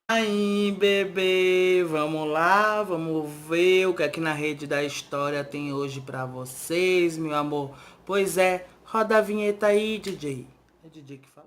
Aí, bebê, vamos lá, vamos ver o que aqui na rede da história tem hoje pra vocês, meu amor. Pois é, roda a vinheta aí, DJ. É DJ que fala.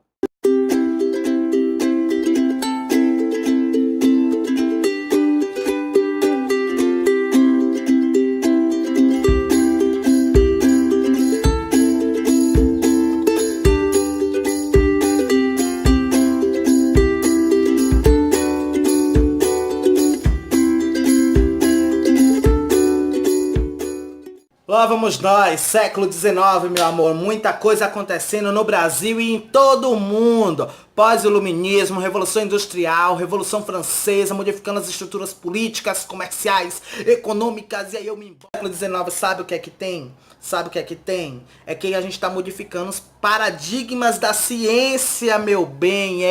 Lá vamos nós, século XIX, meu amor, muita coisa acontecendo no Brasil e em todo o mundo. Pós-iluminismo, Revolução Industrial, Revolução Francesa, modificando as estruturas políticas, comerciais, econômicas, e aí eu me embora. Século XIX, sabe o que é que tem? Sabe o que é que tem? É que a gente está modificando os paradigmas da ciência, meu bem,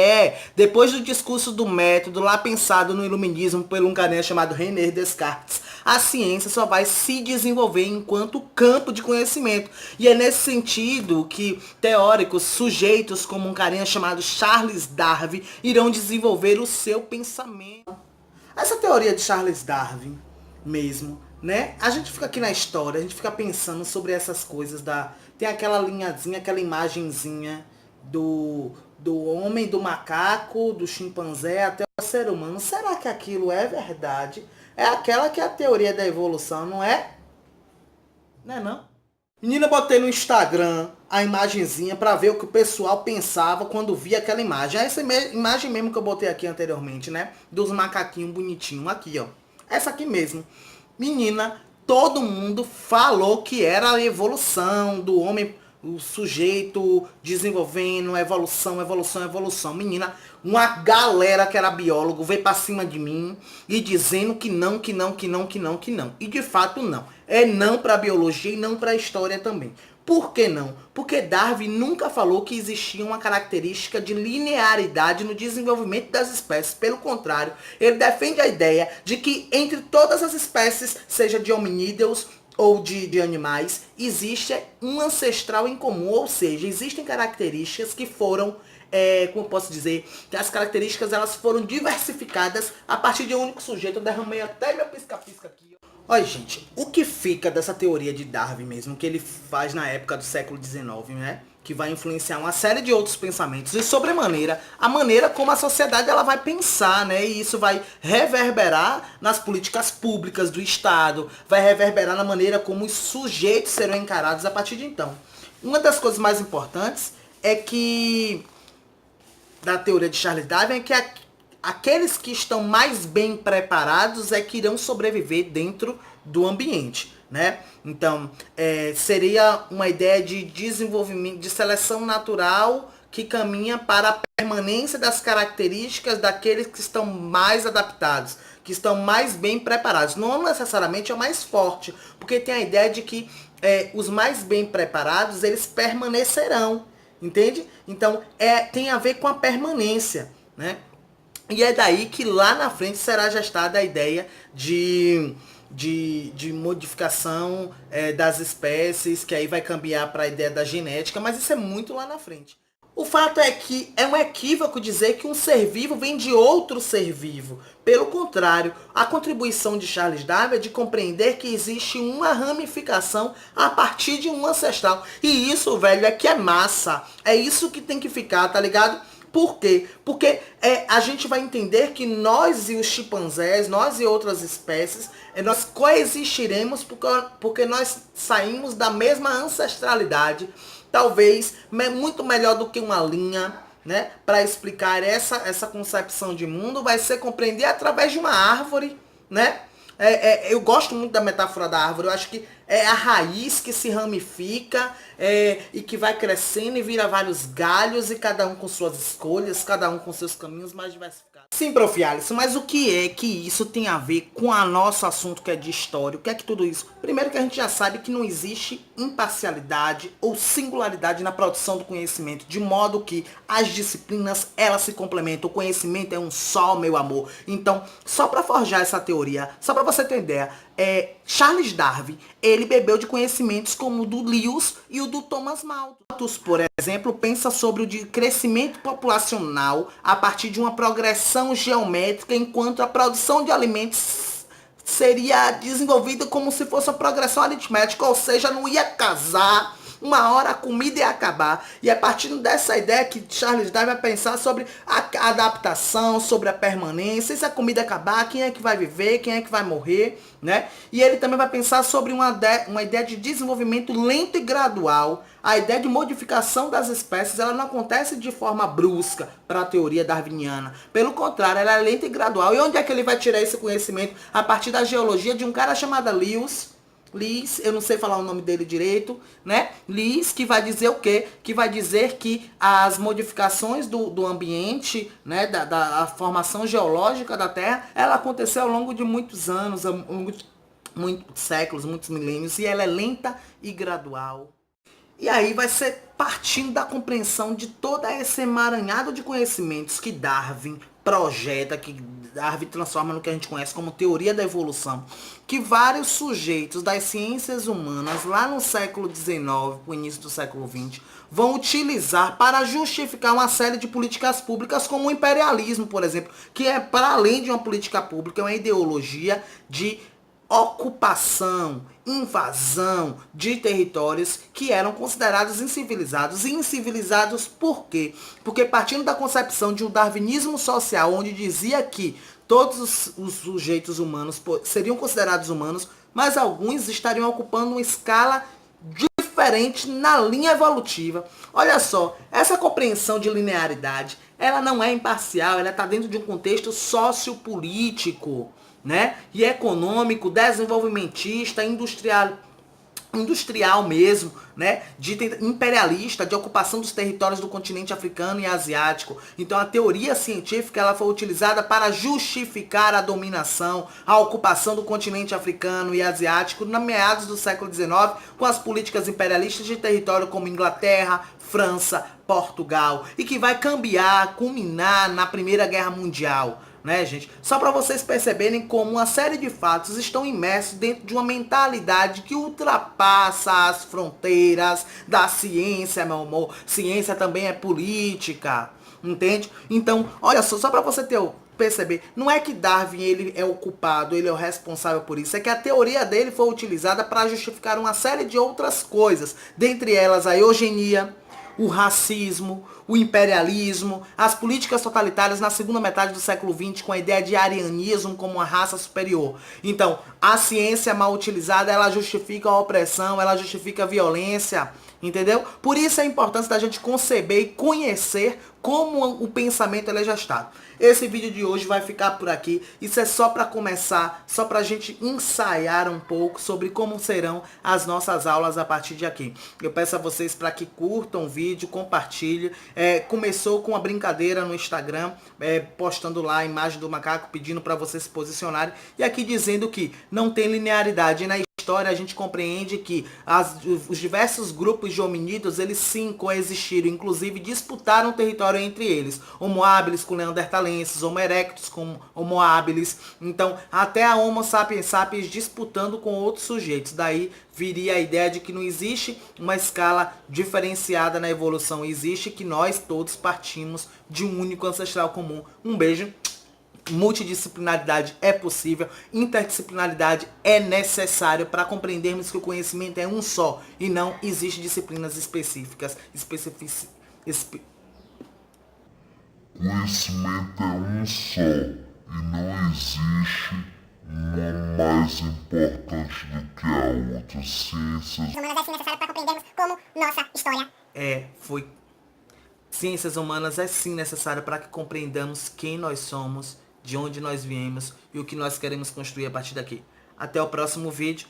Depois do discurso do método, lá pensado no iluminismo por um carinha chamado René Descartes, a ciência só vai se desenvolver enquanto campo de conhecimento. E é nesse sentido que teóricos, sujeitos como um carinha chamado Charles Darwin, irão desenvolver o seu pensamento. Essa teoria de Charles Darwin mesmo, né? A gente fica aqui na história, a gente fica pensando sobre essas coisas tem aquela linhazinha, aquela imagenzinha do homem, do macaco, do chimpanzé até o ser humano. Será que aquilo é verdade? É aquela que é a teoria da evolução, não é? Não é não? Menina, botei no Instagram a imagenzinha pra ver o que o pessoal pensava quando via aquela imagem. Essa imagem mesmo que eu botei aqui anteriormente, né? Dos macaquinhos bonitinhos. Aqui, ó. Essa aqui mesmo. Menina, todo mundo falou que era a evolução do homem, o sujeito desenvolvendo, evolução, evolução, evolução. Menina, uma galera que era biólogo veio pra cima de mim e dizendo que não, que não, que não, que não, que não. E de fato não. É não pra biologia e não pra história também. Por que não? Porque Darwin nunca falou que existia uma característica de linearidade no desenvolvimento das espécies. Pelo contrário, ele defende a ideia de que entre todas as espécies, seja de hominídeos ou de animais, existe um ancestral em comum, ou seja, existem características que foram, como eu posso dizer, que as características elas foram diversificadas a partir de um único sujeito. Eu derramei até meu pisca-pisca aqui. Olha, gente, o que fica dessa teoria de Darwin mesmo, que ele faz na época do século XIX, né? Que vai influenciar uma série de outros pensamentos e, sobremaneira, a maneira como a sociedade ela vai pensar, né? E isso vai reverberar nas políticas públicas do Estado, vai reverberar na maneira como os sujeitos serão encarados a partir de então. Uma das coisas mais importantes é que, da teoria de Charles Darwin, é que aqueles que estão mais bem preparados é que irão sobreviver dentro do ambiente, né? Então, seria uma ideia de desenvolvimento, de seleção natural que caminha para a permanência das características daqueles que estão mais adaptados, que estão mais bem preparados. Não necessariamente é o mais forte, porque tem a ideia de que os mais bem preparados, eles permanecerão, entende? Então, tem a ver com a permanência, né? E é daí que lá na frente será gestada a ideia de modificação das espécies, que aí vai cambiar para a ideia da genética, mas isso é muito lá na frente. O fato é que é um equívoco dizer que um ser vivo vem de outro ser vivo. Pelo contrário, a contribuição de Charles Darwin é de compreender que existe uma ramificação a partir de um ancestral. E isso, velho, é que é massa. É isso que tem que ficar, tá ligado? Por quê? Porque a gente vai entender que nós e os chimpanzés, nós e outras espécies, nós coexistiremos porque nós saímos da mesma ancestralidade, talvez muito melhor do que uma linha, né? Para explicar essa concepção de mundo, vai ser compreender através de uma árvore, né? Eu gosto muito da metáfora da árvore. Eu acho que é a raiz que se ramifica e que vai crescendo e vira vários galhos, e cada um com suas escolhas, cada um com seus caminhos mais diversificados. Sim, Prof. Alisson, mas o que é que isso tem a ver com o nosso assunto que é de história? O que é que tudo isso? Primeiro que a gente já sabe que não existe imparcialidade ou singularidade na produção do conhecimento, de modo que as disciplinas, elas se complementam. O conhecimento é um só, meu amor. Então, só para forjar essa teoria, só para você ter ideia, Charles Darwin, ele bebeu de conhecimentos como o do Lewis e o do Thomas Malthus, por exemplo, pensa sobre o crescimento populacional a partir de uma progressão geométrica, enquanto a produção de alimentos seria desenvolvida como se fosse uma progressão aritmética, ou seja, não ia casar, uma hora a comida ia acabar. E é a partir dessa ideia que Charles Darwin vai pensar sobre a adaptação, sobre a permanência, e se a comida acabar, quem é que vai viver, quem é que vai morrer, né? E ele também vai pensar sobre uma ideia de desenvolvimento lento e gradual. A ideia de modificação das espécies, ela não acontece de forma brusca para a teoria darwiniana. Pelo contrário, ela é lenta e gradual. E onde é que ele vai tirar esse conhecimento? A partir da geologia de um cara chamado Lewis, eu não sei falar o nome dele direito, né? Lewis, que vai dizer o quê? Que vai dizer que as modificações do ambiente, né? Da formação geológica da Terra, ela aconteceu ao longo de muitos anos, ao longo de muitos séculos, muitos milênios, e ela é lenta e gradual. E aí vai ser partindo da compreensão de todo esse emaranhado de conhecimentos que Darwin projeta, que Darwin transforma no que a gente conhece como teoria da evolução, que vários sujeitos das ciências humanas, lá no século XIX, no início do século XX, vão utilizar para justificar uma série de políticas públicas, como o imperialismo, por exemplo, que é, para além de uma política pública, é uma ideologia de ocupação, invasão de territórios que eram considerados incivilizados. E incivilizados por quê? Porque partindo da concepção de um darwinismo social, onde dizia que todos os sujeitos humanos seriam considerados humanos, mas alguns estariam ocupando uma escala diferente na linha evolutiva. Olha só, essa compreensão de linearidade, ela não é imparcial, ela está dentro de um contexto sociopolítico, né? E econômico, desenvolvimentista, industrial mesmo, né? Imperialista, de ocupação dos territórios do continente africano e asiático. Então a teoria científica, ela foi utilizada para justificar a dominação, a ocupação do continente africano e asiático na meados do século XIX, com as políticas imperialistas de território como Inglaterra, França, Portugal, e que vai cambiar, culminar na Primeira Guerra Mundial. Né, gente? Só para vocês perceberem como uma série de fatos estão imersos dentro de uma mentalidade que ultrapassa as fronteiras da ciência, meu amor. Ciência também é política, entende? Então, olha só para você perceber, não é que Darwin ele é o culpado, ele é o responsável por isso, é que a teoria dele foi utilizada para justificar uma série de outras coisas, dentre elas a eugenia, o racismo, o imperialismo, as políticas totalitárias na segunda metade do século XX, com a ideia de arianismo como uma raça superior. Então, a ciência mal utilizada, ela justifica a opressão, ela justifica a violência, entendeu? Por isso a importância da gente conceber e conhecer como o pensamento ele é gestado. Esse vídeo de hoje vai ficar por aqui. Isso é só para começar, só para a gente ensaiar um pouco sobre como serão as nossas aulas a partir de aqui. Eu peço a vocês para que curtam o vídeo, compartilhem. Começou com uma brincadeira no Instagram, postando lá a imagem do macaco, pedindo para vocês se posicionarem. E aqui dizendo que não tem linearidade na história. A gente compreende que os diversos grupos de hominídeos, eles sim coexistiram, inclusive disputaram território entre eles. Homo habilis com neandertalenses, Homo erectus com Homo habilis. Então, até a Homo sapiens sapiens disputando com outros sujeitos. Daí viria a ideia de que não existe uma escala diferenciada na evolução. Existe que nós todos partimos de um único ancestral comum. Um beijo. Multidisciplinaridade é possível, interdisciplinaridade é necessário para compreendermos que o conhecimento é um só e não existe disciplinas específicas. Conhecimento é um só e não existe uma mais importante do que a outra. Ciências humanas é sim necessário para compreendermos como nossa história. Ciências humanas é sim necessário para que compreendamos quem nós somos, de onde nós viemos e o que nós queremos construir a partir daqui. Até o próximo vídeo.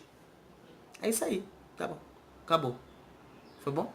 É isso aí. Tá bom. Acabou. Foi bom?